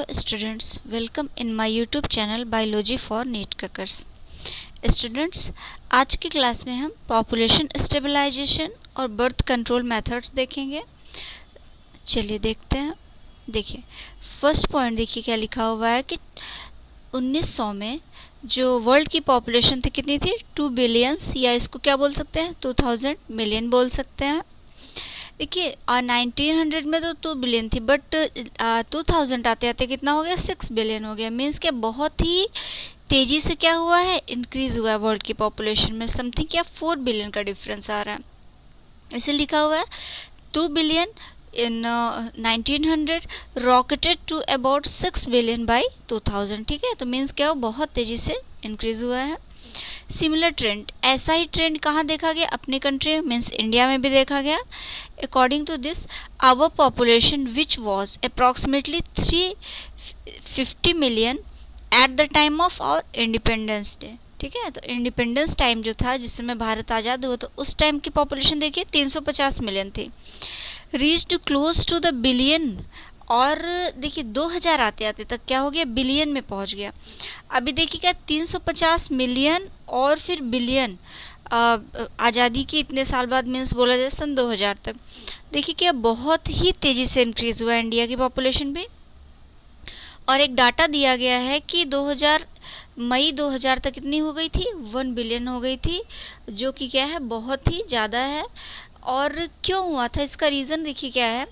Hello students, welcome in my YouTube channel Biology for NEET Crackers। Students, आज की class में हम population stabilization और बर्थ कंट्रोल मेथड्स देखेंगे। चलिए देखते हैं। देखिए, फर्स्ट पॉइंट देखिए क्या लिखा हुआ है कि 1900 में जो वर्ल्ड की पॉपुलेशन थी कितनी थी? 2 बिलियंस, या इसको क्या बोल सकते हैं? 2000 मिलियन बोल सकते हैं। देखिए 1900 में तो 2 बिलियन थी, बट 2000 आते आते कितना हो गया? 6 बिलियन हो गया। मीन्स क्या बहुत ही तेज़ी से क्या हुआ है? इंक्रीज़ हुआ है वर्ल्ड की पॉपुलेशन में। समथिंग क्या 4 बिलियन का डिफरेंस आ रहा है। इसे लिखा हुआ है 2 billion in 1900 rocketed to about 6 billion by 2000। ठीक है, तो मीन्स क्या हो बहुत तेज़ी से इंक्रीज़ हुआ है। सिमिलर ट्रेंड, ऐसा ही ट्रेंड कहाँ देखा गया? अपनी कंट्री में, मीन्स इंडिया में भी देखा गया। According to this, our population which was approximately 350 million at the time of our Independence Day. ठीक है, तो इंडिपेंडेंस टाइम जो था जिस समय भारत आज़ाद हुआ, तो उस टाइम की पॉपुलेशन देखिए 350 मिलियन थी। Reached close to the billion, और देखिए 2000 आते आते तक क्या हो गया? बिलियन में पहुंच गया। अभी देखिए क्या 350 मिलियन और फिर बिलियन आज़ादी के इतने साल बाद, मीन्स बोला जाए सन 2000 तक। देखिए क्या बहुत ही तेज़ी से इंक्रीज़ हुआ है इंडिया की पॉपुलेशन भी। और एक डाटा दिया गया है कि मई 2000 तक कितनी हो गई थी? 1 बिलियन हो गई थी, जो कि क्या है बहुत ही ज़्यादा है। और क्यों हुआ था? इसका रीज़न देखिए क्या है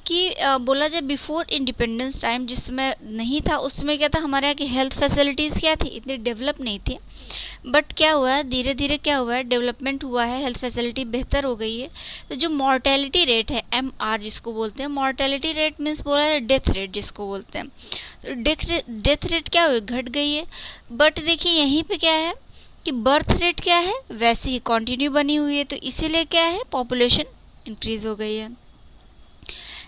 कि बोला जाए बिफोर इंडिपेंडेंस टाइम जिस समय नहीं था, उस समय क्या था? हमारे यहाँ की हेल्थ फैसिलिटीज़ क्या थी? इतनी डेवलप नहीं थी। बट क्या हुआ है? धीरे धीरे क्या हुआ है? डेवलपमेंट हुआ है, हेल्थ फैसिलिटी बेहतर हो गई है। तो जो मॉर्टेलिटी रेट है, MR जिसको बोलते हैं, मॉर्टेलिटी रेट मीन्स बोला जाए डेथ रेट जिसको बोलते हैं, तो डेथ रेट क्या हुई? घट गई है। बट देखिए यहीं पे क्या है कि बर्थ रेट क्या है? वैसे ही कंटिन्यू बनी हुई है, तो इसीलिए क्या है? पॉपुलेशन इंक्रीज़ हो गई है।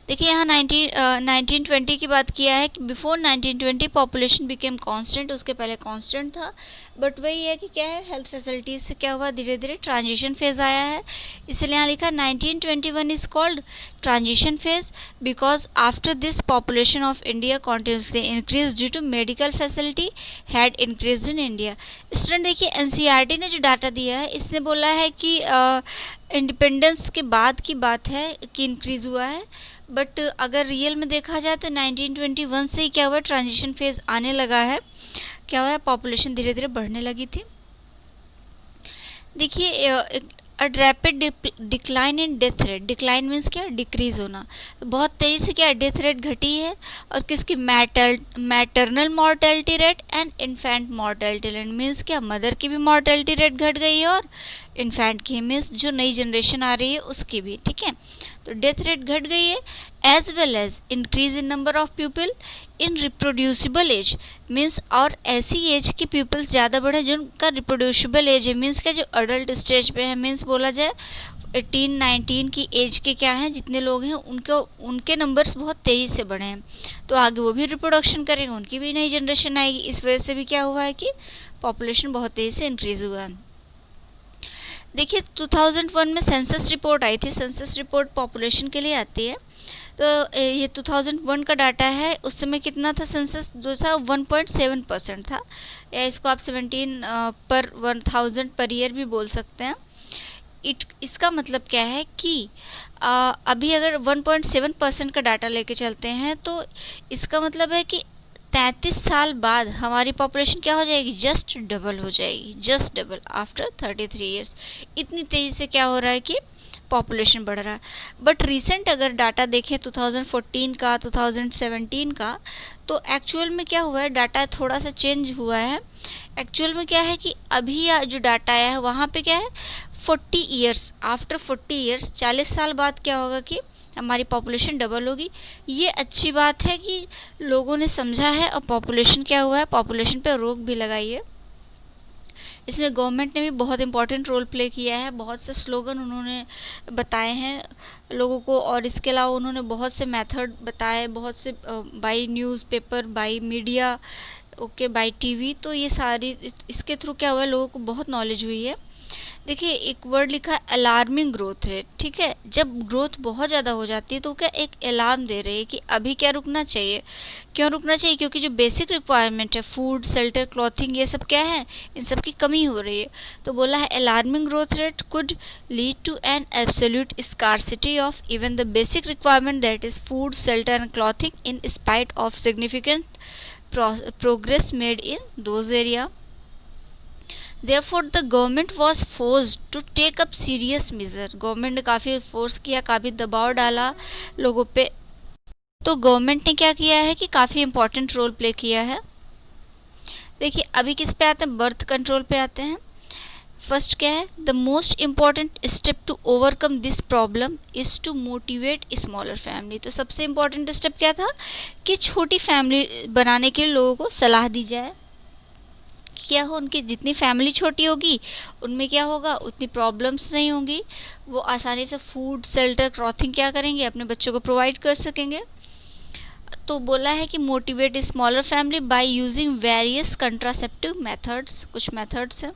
देखिए यहाँ 1920 की बात किया है कि बिफोर 1920 पॉपुलेशन बिकेम कांस्टेंट, उसके पहले कांस्टेंट था। बट वही है कि क्या है, हेल्थ फैसिलिटीज़ से क्या हुआ? धीरे धीरे ट्रांजिशन फेज़ आया है। इसलिए यहाँ लिखा 1921 is called transition phase because after this population of India continuously increase due to medical facility had increase in India. Student देखिए NCERT ने जो डाटा दिया है, इसने बोला है कि इंडिपेंडेंस के बाद की बात है कि इंक्रीज़ हुआ है। बट अगर रियल में देखा जाए तो 1921 से ही क्या हुआ? ट्रांजिशन फेज़ आने लगा है। क्या हो रहा है? पॉपुलेशन धीरे धीरे बढ़ने लगी थी। देखिए rapid decline in death rate, decline means क्या? डिक्रीज होना। तो बहुत तेज़ी से क्या डेथ रेट घटी है। और किसकी? Maternal mortality rate and infant mortality rate, means क्या? मदर की भी मॉर्टेलिटी रेट घट गई है और इन्फेंट की, मीन्स जो नई जनरेशन आ रही है उसकी भी। ठीक है, तो डेथ रेट घट गई है। As well as increase in number of people in reproducible age, means और ऐसी एज के पीपल्स ज़्यादा बढ़े जिनका रिप्रोड्यूसिबल एज है, मीन्स क्या? जो अडल्ट स्टेज पे है, मीन्स बोला जाए 18-19 की एज के क्या हैं जितने लोग हैं उनके नंबर्स बहुत तेज़ी से बढ़े हैं। तो आगे वो भी रिप्रोडक्शन करेंगे, उनकी भी नई जनरेशन आएगी। इस वजह से भी क्या हुआ है कि पॉपुलेशन बहुत तेज़ी से इंक्रीज़ हुआ है। देखिए 2001 में सेंसस रिपोर्ट आई थी। सेंसस रिपोर्ट पॉपुलेशन के लिए आती है। तो ये 2001 का डाटा है। उस समय कितना था सेंसस? जो था 1.7% था, या इसको आप 17 पर 1000 पर ईयर भी बोल सकते हैं। इसका मतलब क्या है कि अभी अगर 1.7% का डाटा लेके चलते हैं, तो इसका मतलब है कि 33 साल बाद हमारी पॉपुलेशन क्या हो जाएगी? जस्ट डबल हो जाएगी, जस्ट डबल आफ्टर 33 ईयर्स। इतनी तेज़ी से क्या हो रहा है कि पॉपुलेशन बढ़ रहा है। बट रिसेंट अगर डाटा देखें 2014 का, 2017 का, तो एक्चुअल में क्या हुआ है? डाटा थोड़ा सा चेंज हुआ है। एक्चुअल में क्या है कि अभी जो डाटा आया है वहाँ पे क्या है, 40 ईयर्स, आफ्टर 40 ईयर्स, 40 साल बाद क्या होगा कि हमारी पॉपुलेशन डबल होगी। ये अच्छी बात है कि लोगों ने समझा है और पॉपुलेशन क्या हुआ है, पॉपुलेशन पे रोक भी लगाई है। इसमें गवर्नमेंट ने भी बहुत इंपॉर्टेंट रोल प्ले किया है। बहुत से स्लोगन उन्होंने बताए हैं लोगों को, और इसके अलावा उन्होंने बहुत से मेथड बताए, बहुत से by newspaper, by media, okay, by TV. तो ये सारी इसके थ्रू क्या हुआ है, लोगों को बहुत नॉलेज हुई है। देखिए एक वर्ड लिखा है अलार्मिंग ग्रोथ रेट, ठीक है। जब ग्रोथ बहुत ज़्यादा हो जाती है तो क्या एक अलार्म दे रही है कि अभी क्या रुकना चाहिए। क्यों रुकना चाहिए? क्योंकि जो बेसिक रिक्वायरमेंट है, फूड, शेल्टर, क्लॉथिंग, ये सब क्या है, इन सब की कमी हो रही है। तो बोला है alarming growth rate could lead to an absolute scarcity of even the basic requirement, that is food, shelter and clothing, in spite of significant progress made in those area. Therefore the government was forced to take up serious measure. Government ने काफ़ी force किया, काफ़ी दबाव डाला लोगों पे। तो government ने क्या किया है कि काफ़ी इंपॉर्टेंट रोल प्ले किया है। देखिए अभी किस पे आते हैं, बर्थ कंट्रोल पे आते हैं। फर्स्ट क्या है, the most important step to overcome this problem is to motivate smaller family. तो सबसे इम्पॉर्टेंट स्टेप क्या था कि छोटी फैमिली बनाने के लिए लोगों को सलाह दी जाए। क्या हो, उनकी जितनी फैमिली छोटी होगी उनमें क्या होगा, उतनी प्रॉब्लम्स नहीं होंगी, वो आसानी से फूड, शेल्टर, क्लॉथिंग क्या करेंगे, अपने बच्चों को प्रोवाइड कर सकेंगे। तो बोला है कि motivate smaller family by using various contraceptive methods. कुछ मेथड्स हैं।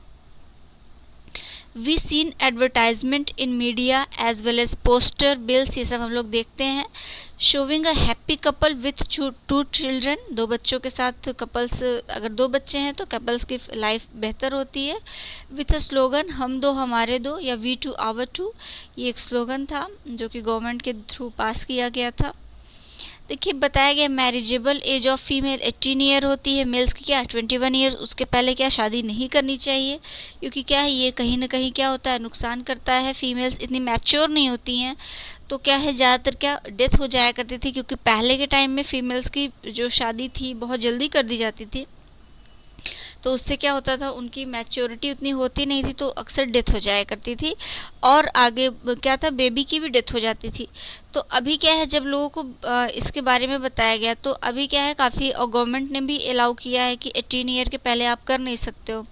We seen advertisement in media as well as poster, bills, ये सब हम लोग देखते हैं। Showing a happy couple with 2 children, 2 बच्चों के साथ कपल्स, अगर 2 बच्चे हैं तो कपल्स की लाइफ बेहतर होती है। विथ अ स्लोगन हम दो हमारे दो, या वी टू आवर टू, ये एक स्लोगन था जो कि गवर्नमेंट के थ्रू पास किया गया था। देखिए बताया गया marriageable age of female 18 year होती है, मेल्स की क्या 21 ईयर। उसके पहले क्या शादी नहीं करनी चाहिए, क्योंकि क्या है ये कहीं ना कहीं क्या होता है, नुकसान करता है। फीमेल्स इतनी मैच्योर नहीं होती हैं, तो क्या है ज़्यादातर क्या डेथ हो जाया करती थी, क्योंकि पहले के टाइम में फीमेल्स की जो शादी थी बहुत जल्दी कर दी जाती थी। तो उससे क्या होता था, उनकी मैच्योरिटी उतनी होती नहीं थी, तो अक्सर डेथ हो जाया करती थी। और आगे क्या था, बेबी की भी डेथ हो जाती थी। तो अभी क्या है, जब लोगों को इसके बारे में बताया गया तो अभी क्या है काफ़ी, और गवर्नमेंट ने भी अलाउ किया है कि 18 ईयर के पहले आप कर नहीं सकते हो।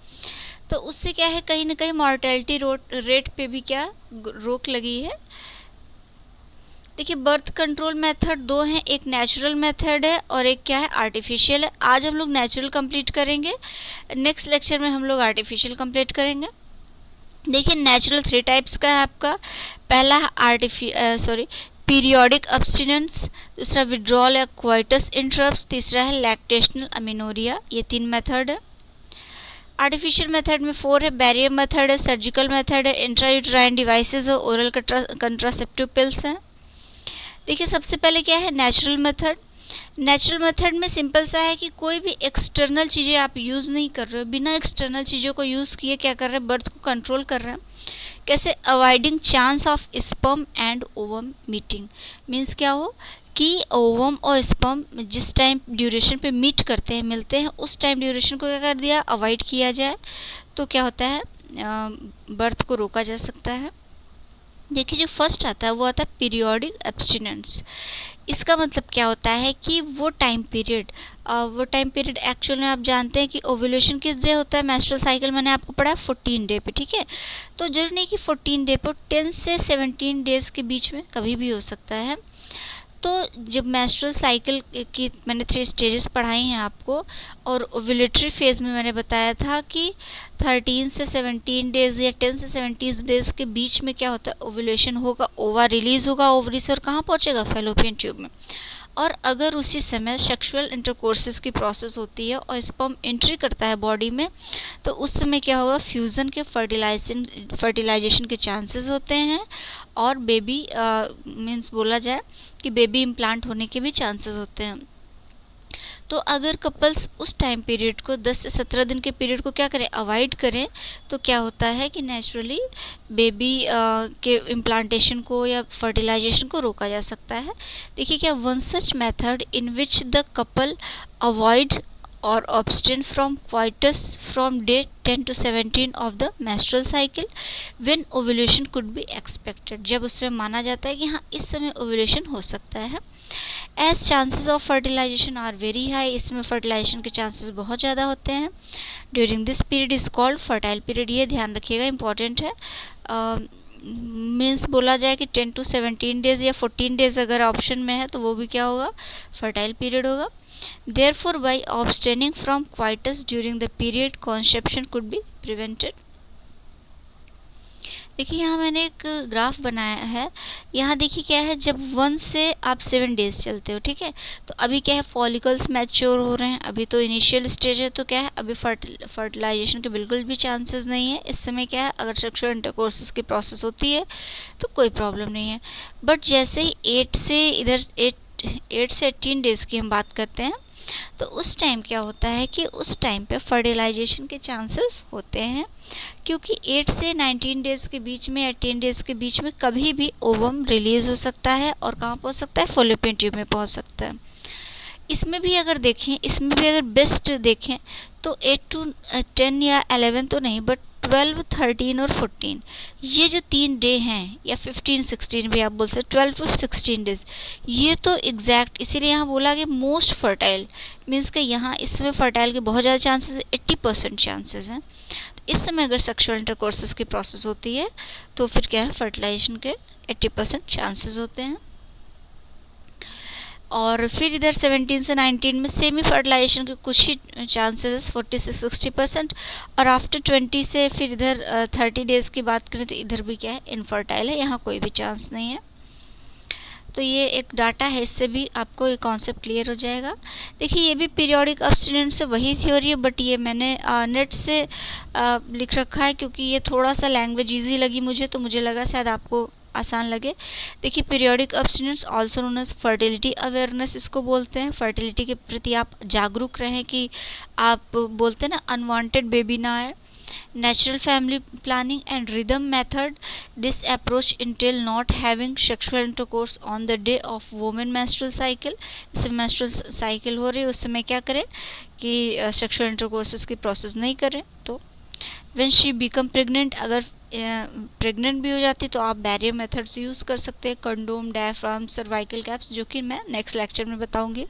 तो उससे क्या है, कहीं ना कहीं मॉर्टेलिटी रेट पे भी क्या रोक लगी है। देखिए बर्थ कंट्रोल मेथड 2 हैं, एक नेचुरल मेथड है और एक क्या है, आर्टिफिशियल है। आज हम लोग नेचुरल कंप्लीट करेंगे, नेक्स्ट लेक्चर में हम लोग आर्टिफिशियल कंप्लीट करेंगे। देखिए नेचुरल 3 टाइप्स का है आपका। पहला है पीरियोडिक अब्स्टिनेंस, दूसरा विड्रॉल या क्वाइटस इंटरप्ट, तीसरा है लैक्टेशनल अमीनोरिया। ये 3 मेथड है। आर्टिफिशियल मेथड में 4 है, बैरियर मेथड है, सर्जिकल मेथड है, इंट्रायूट्राइन डिवाइसेस है, ओरल कंट्रासेप्टिव पिल्स हैं। देखिए सबसे पहले क्या है, नेचुरल मेथड। नेचुरल मेथड में सिंपल सा है कि कोई भी एक्सटर्नल चीज़ें आप यूज़ नहीं कर रहे हो, बिना एक्सटर्नल चीज़ों को यूज़ किए क्या कर रहे हैं, बर्थ को कंट्रोल कर रहे हैं। कैसे, avoiding chance of sperm and ovum meeting. Means क्या हो कि ओवम और स्पर्म जिस टाइम ड्यूरेशन पे मीट करते हैं, मिलते हैं, उस टाइम ड्यूरेशन को क्या कर दिया, अवॉइड किया जाए, तो क्या होता है, बर्थ को रोका जा सकता है। देखिए जो फर्स्ट आता है वो आता है पीरियोडिक एब्स्टिनेंस। इसका मतलब क्या होता है कि वो टाइम पीरियड एक्चुअल में आप जानते हैं कि ओव्यूलेशन किस डे होता है, मेंस्ट्रुअल साइकिल मैंने आपको पढ़ा 14 डे पे, ठीक है। तो जरूरी नहीं कि 14 डे पर, 10 से 17 डेज़ के बीच में कभी भी हो सकता है। तो जब मेंस्ट्रुअल साइकिल की मैंने 3 स्टेजेस पढ़ाई हैं आपको, और ओव्यूलेटरी फेज़ में मैंने बताया था कि 13 से 17 डेज़ या 10 से 17 डेज़ के बीच में क्या होता है, ओव्यूलेशन होगा, ओवा रिलीज़ होगा ओवरी से, और कहाँ पहुँचेगा, फैलोपियन ट्यूब में। और अगर उसी समय सेक्सुअल इंटरकोर्सेस की प्रोसेस होती है और स्पर्म एंट्री करता है बॉडी में, तो उस समय क्या होगा, फ्यूज़न के फर्टिलाइजेशन के चांसेस होते हैं, और बेबी मीन्स बोला जाए कि बेबी इम्प्लांट होने के भी चांसेस होते हैं। तो अगर कपल्स उस टाइम पीरियड को 10 से 17 दिन के पीरियड को क्या करें, अवॉइड करें, तो क्या होता है कि नेचुरली बेबी के इम्प्लांटेशन को या फर्टिलाइजेशन को रोका जा सकता है। देखिए क्या, one such method in which the couple avoid or abstain from coitus from day 10 to 17 of the menstrual cycle when ovulation could be expected। जब उसमें माना जाता है कि हाँ इस समय ओव्यूलेशन हो सकता है। As chances of fertilization are very high, इसमें फर्टिलाइजेशन के चांसेस बहुत ज़्यादा होते हैं। During this period is called fertile period, ये ध्यान रखिएगा, इंपॉर्टेंट है। मीन्स बोला जाए कि 10 to 17 डेज या 14 डेज अगर ऑप्शन में है तो वो भी क्या होगा, फर्टाइल पीरियड होगा। Therefore by abstaining from coitus during the period conception could be prevented. देखिए यहाँ मैंने एक ग्राफ बनाया है। यहाँ देखिए क्या है, जब 1 से आप 7 डेज चलते हो, ठीक है, तो अभी क्या है, फॉलिकल्स मैच्योर हो रहे हैं, अभी तो इनिशियल स्टेज है, तो क्या है, अभी फर्टिलाइजेशन के बिल्कुल भी चांसेस नहीं है। इस समय क्या है, अगर सेक्सुअल इंटरकोर्सेस की प्रोसेस होती है तो कोई प्रॉब्लम नहीं है। बट जैसे ही 8 से 18 डेज की हम बात करते हैं, तो उस टाइम क्या होता है कि उस टाइम पे फर्टिलाइजेशन के चांसेस होते हैं, क्योंकि 8 से 19 डेज़ के बीच में, 18 डेज़ के बीच में कभी भी ओवम रिलीज़ हो सकता है और कहाँ पहुँच सकता है, फॉलोपियन ट्यूब में पहुँच सकता है। इसमें भी अगर देखें, इसमें भी अगर बेस्ट देखें तो 8 to 10 या 11 तो नहीं, बट 12, 13 और 14, ये जो 3 डे हैं, या 15, 16 भी आप बोल सकते, 12 to 16 डेज, ये तो एग्जैक्ट, इसीलिए यहाँ बोला कि मोस्ट फर्टाइल, मीन्स कि यहाँ इसमें फर्टाइल के बहुत ज़्यादा चांसेस, 80% चांसेस हैं। तो इस समय अगर सेक्सुअल इंटरकोर्सेस की प्रोसेस होती है तो फिर क्या है, फर्टिलाइजेशन के 80% चांसेस होते हैं। और फिर इधर 17 से 19 में सेमी फर्टिलाइजेशन के कुछ ही चांसेस, 40 से 60%। और आफ्टर 20 से फिर इधर 30 डेज़ की बात करें तो इधर भी क्या है, इनफर्टाइल है, यहाँ कोई भी चांस नहीं है। तो ये एक डाटा है, इससे भी आपको ये कॉन्सेप्ट क्लियर हो जाएगा। देखिए ये भी पीरियोडिक अब्स्टिनेंस से वही थ्योरी है, बट ये मैंने नेट से लिख रखा है, क्योंकि ये थोड़ा सा लैंग्वेज ईजी लगी मुझे, तो मुझे लगा शायद आपको आसान लगे। देखिए periodic abstinence also known as fertility awareness, इसको बोलते हैं। फर्टिलिटी के प्रति आप जागरूक रहें, कि आप बोलते हैं ना, अनवांटेड बेबी ना आए। Natural family planning and rhythm method. This approach entail not having sexual intercourse on the day of woman menstrual cycle. जैसे menstrual cycle हो रही है उस समय क्या करें कि sexual intercourses की process नहीं करें। तो when she become pregnant, अगर प्रेग्नेंट भी हो जाती तो आप बैरियर मेथड्स यूज़ कर सकते हैं, कंडोम, डायफ्राम, सर्वाइकल कैप्स, जो कि मैं नेक्स्ट लेक्चर में बताऊंगी।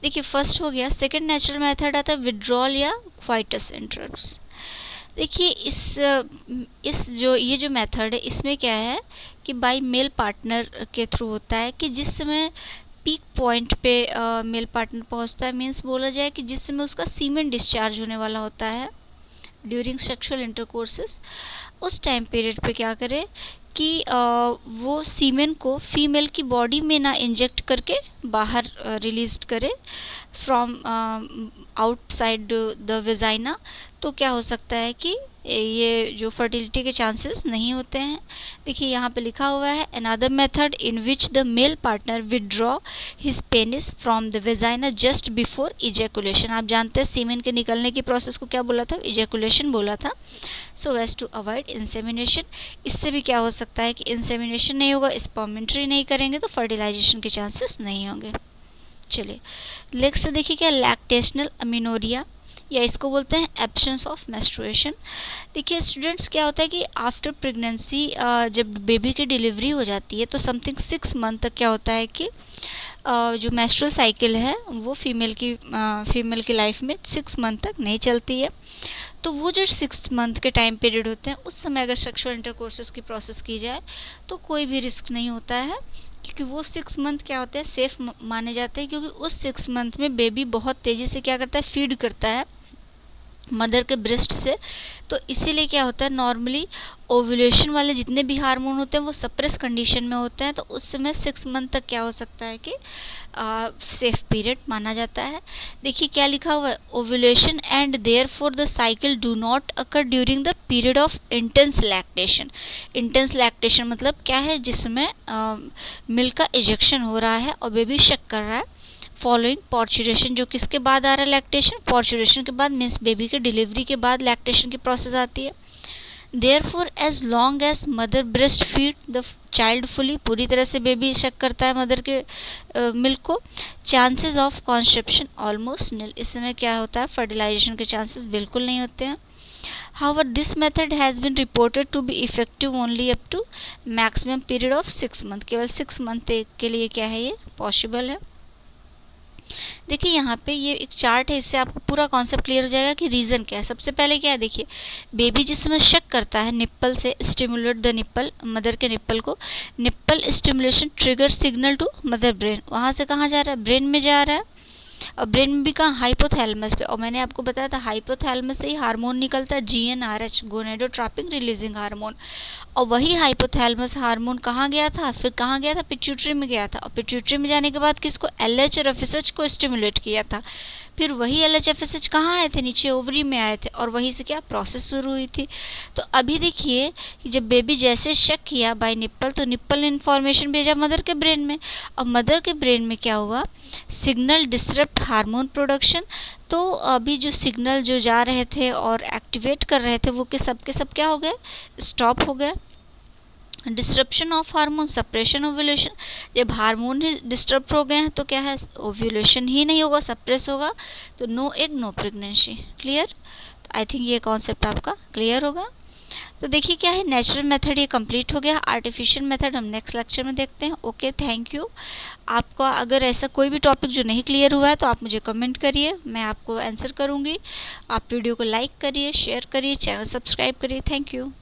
देखिए फर्स्ट हो गया। सेकंड नेचुरल मेथड आता है विड्रॉल या क्वाइटस इंटरप्ट्स। देखिए इस जो ये जो मेथड है, इसमें क्या है कि बाय मेल पार्टनर के थ्रू होता है, कि जिस समय पीक पॉइंट पे मेल पार्टनर पहुंचता है, मीन्स बोला जाए कि जिस समय उसका सीमेन डिस्चार्ज होने वाला होता है ड्यूरिंग सेक्सुअल इंटरकोर्सेस, उस टाइम पीरियड पे क्या करे कि वो सीमेन को फीमेल की बॉडी में ना इंजेक्ट करके बाहर रिलीज करे फ्रॉम आउटसाइड द वेजाइना। तो क्या हो सकता है कि ये जो फर्टिलिटी के चांसेस नहीं होते हैं। देखिए यहाँ पे लिखा हुआ है, another method in which the male partner withdraw his penis from the vagina just before ejaculation. आप जानते हैं सीमेन के निकलने की प्रोसेस को क्या बोला था, इजैकुलेशन बोला था। So as to avoid insemination. इससे भी क्या हो सकता है कि इंसेमिनेशन नहीं होगा, स्पर्म एंट्री नहीं करेंगे तो फर्टिलाइजेशन के चांसेस नहीं होंगे। चलिए नेक्स्ट देखिए क्या, लैक्टेशनल अमीनोरिया, या इसको बोलते हैं एब्सेंस ऑफ मेंस्ट्रुएशन। देखिए स्टूडेंट्स क्या होता है कि आफ्टर प्रेगनेंसी जब बेबी की डिलीवरी हो जाती है तो समथिंग 6 मंथ तक क्या होता है कि जो मेंस्ट्रुअल साइकिल है वो फीमेल की लाइफ में 6 मंथ तक नहीं चलती है। तो वो जो 6 मंथ के टाइम पीरियड होते हैं उस समय अगर सेक्सुअल इंटरकोर्सेस की प्रोसेस की जाए तो कोई भी रिस्क नहीं होता है, क्योंकि वो 6 मंथ क्या होते हैं, सेफ माने जाते हैं, क्योंकि उस 6 मंथ में बेबी बहुत तेज़ी से क्या करता है, फीड करता है मदर के ब्रेस्ट से। तो इसीलिए क्या होता है, नॉर्मली ओव्यूलेशन वाले जितने भी हार्मोन होते हैं वो सप्रेस कंडीशन में होते हैं, तो उस समय 6 मंथ तक क्या हो सकता है कि सेफ पीरियड माना जाता है। देखिए क्या लिखा हुआ है, ovulation and therefore the cycle do not occur during the period of intense lactation. Intense lactation मतलब क्या है, जिसमें मिल्क का इजेक्शन हो रहा है और बेबी शक कर रहा है, फॉलोइंग पॉर्चुरेशन, जो किसके बाद आ रहा है, लैक्टेशन, पॉर्चुरेशन के बाद, मीन्स बेबी के डिलीवरी के बाद लैक्टेशन की प्रोसेस आती है। Therefore as long as mother breast feed the child fully, पूरी तरह से बेबी शक करता है मदर के मिल्क को, chances of conception almost nil. इस समय क्या होता है, फर्टिलाइजेशन के चांसेस बिल्कुल नहीं होते हैं। However, this method has been reported to be effective only up to maximum period of 6 month। केवल 6 मंथ के लिए क्या है, ये पॉसिबल है। देखिए यहाँ पे ये एक चार्ट है, इससे आपको पूरा कॉन्सेप्ट क्लियर हो जाएगा कि रीज़न क्या है। सबसे पहले क्या है, देखिए बेबी जिस समय शक करता है निप्पल से स्टिमुलेट द निप्पल, मदर के निप्पल को, nipple stimulation trigger signal to mother brain, वहाँ से कहाँ जा रहा है, ब्रेन में जा रहा है। और ब्रेन में भी कहाँ, हाइपोथैलेमस पे। और मैंने आपको बताया था हाइपोथैलेमस से ही हार्मोन निकलता है, GnRH, गोनेडोट्रोपिन रिलीजिंग हार्मोन। और वही हाइपोथैलेमस हार्मोन कहाँ गया था, फिर कहाँ गया था, पिट्यूटरी में गया था। और पिट्यूटरी में जाने के बाद किसको, LH और FSH को स्टिमुलेट किया था। फिर वही LH FSH कहाँ आए थे, नीचे ओवरी में आए थे, और वहीं से क्या प्रोसेस शुरू हुई थी। तो अभी देखिए कि जब बेबी जैसे शक किया बाय निप्पल, तो निप्पल ने इन्फॉर्मेशन भेजा मदर के ब्रेन में। और मदर के ब्रेन में क्या हुआ, सिग्नल डिसरप्ट हार्मोन प्रोडक्शन। तो अभी जो सिग्नल जो जा रहे थे और एक्टिवेट कर रहे थे वो के सब क्या हो गए, स्टॉप हो गए। Disruption of hormone, suppression ovulation. जब हार्मोन ही डिस्टर्ब हो गए हैं तो क्या है, ओव्यूलेशन ही नहीं होगा, सप्रेस होगा, तो no egg no pregnancy. Clear. I think ये कॉन्सेप्ट आपका क्लियर होगा। तो देखिए क्या है, नेचुरल मेथड ये कंप्लीट हो गया। आर्टिफिशियल मेथड हम नेक्स्ट लेक्चर में देखते हैं। Okay, thank you. आपका अगर ऐसा कोई भी टॉपिक जो नहीं क्लियर हुआ है तो आप मुझे कमेंट करिए, मैं आपको आंसर करूँगी। आप वीडियो को लाइक करिए, शेयर करिए, चैनल सब्सक्राइब करिए। Thank you.